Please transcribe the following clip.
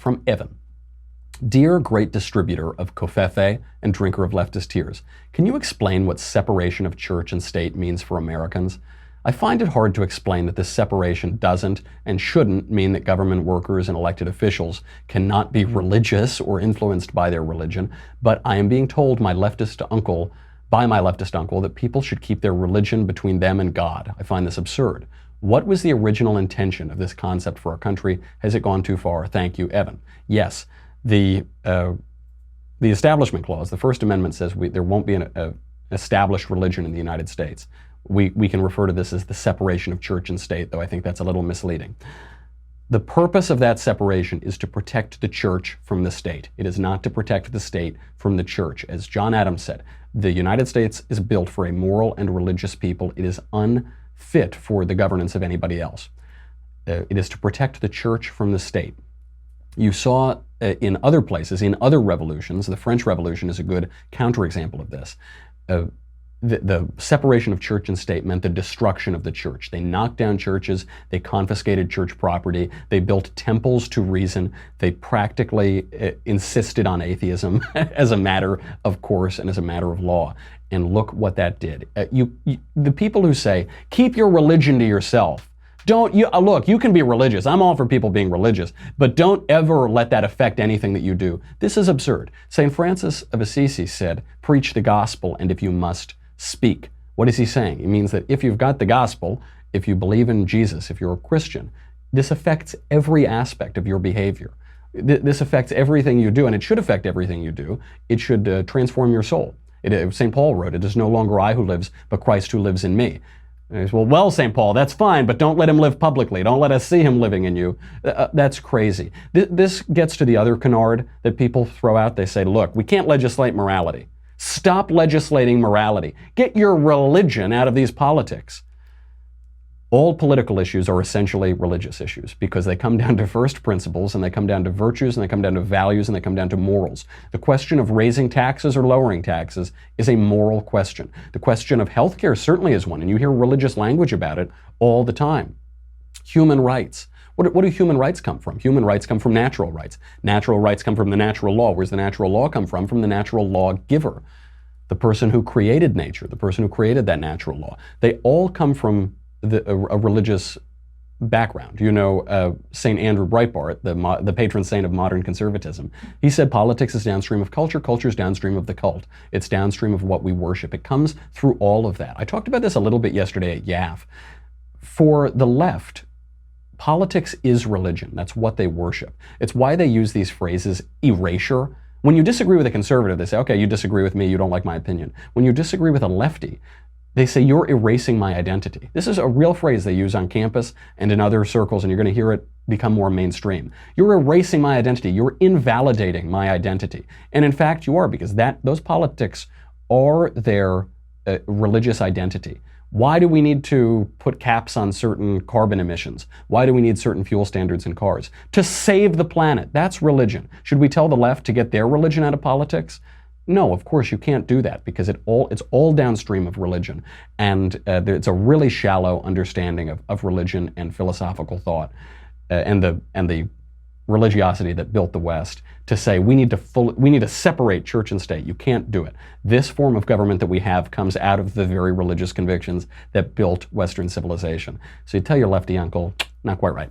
from Evan. Dear great distributor of covfefe and drinker of leftist tears, can you explain what separation of church and state means for Americans? I find it hard to explain that this separation doesn't and shouldn't mean that government workers and elected officials cannot be religious or influenced by their religion, but I am being told by my leftist uncle that people should keep their religion between them and God. I find this absurd. What was the original intention of this concept for our country? Has it gone too far? Thank you, Evan. Yes. The Establishment Clause, the First Amendment says there won't be an established religion in the United States. We can refer to this as the separation of church and state, though I think that's a little misleading. The purpose of that separation is to protect the church from the state. It is not to protect the state from the church. As John Adams said, the United States is built for a moral and religious people. It is unfit for the governance of anybody else. It is to protect the church from the state. You saw in other places, in other revolutions, the French Revolution is a good counterexample of this. The separation of church and state meant the destruction of the church. They knocked down churches, they confiscated church property, they built temples to reason, they practically insisted on atheism as a matter of course and as a matter of law. And look what that did. The people who say, keep your religion to yourself, look, you can be religious. I'm all for people being religious, but don't ever let that affect anything that you do. This is absurd. St. Francis of Assisi said, preach the gospel, and if you must, speak. What is he saying? He means that if you've got the gospel, if you believe in Jesus, if you're a Christian, this affects every aspect of your behavior. This affects everything you do, and it should affect everything you do. It should transform your soul. St. Paul wrote, it is no longer I who lives, but Christ who lives in me. Well, St. Paul, that's fine, but don't let him live publicly. Don't let us see him living in you. That's crazy. This gets to the other canard that people throw out. They say, look, we can't legislate morality. Stop legislating morality. Get your religion out of these politics. All political issues are essentially religious issues because they come down to first principles and they come down to virtues and they come down to values and they come down to morals. The question of raising taxes or lowering taxes is a moral question. The question of healthcare certainly is one, and you hear religious language about it all the time. Human rights. What do human rights come from? Human rights come from natural rights. Natural rights come from the natural law. Where's the natural law come from? From the natural law giver, the person who created nature, the person who created that natural law. They all come from a religious background. You know, St. Andrew Breitbart, the patron saint of modern conservatism, he said politics is downstream of culture, culture is downstream of the cult. It's downstream of what we worship. It comes through all of that. I talked about this a little bit yesterday at YAF. For the left, politics is religion. That's what they worship. It's why they use these phrases, erasure. When you disagree with a conservative, they say, okay, you disagree with me, you don't like my opinion. When you disagree with a lefty, they say, you're erasing my identity. This is a real phrase they use on campus and in other circles, and you're going to hear it become more mainstream. You're erasing my identity. You're invalidating my identity. And in fact, you are, because those politics are their religious identity. Why do we need to put caps on certain carbon emissions? Why do we need certain fuel standards in cars? To save the planet. That's religion. Should we tell the left to get their religion out of politics? No, of course you can't do that because it's all downstream of religion, and it's a really shallow understanding of religion and philosophical thought, and the religiosity that built the West to say we need to separate church and state. You can't do it. This form of government that we have comes out of the very religious convictions that built Western civilization. So you tell your lefty uncle, not quite right.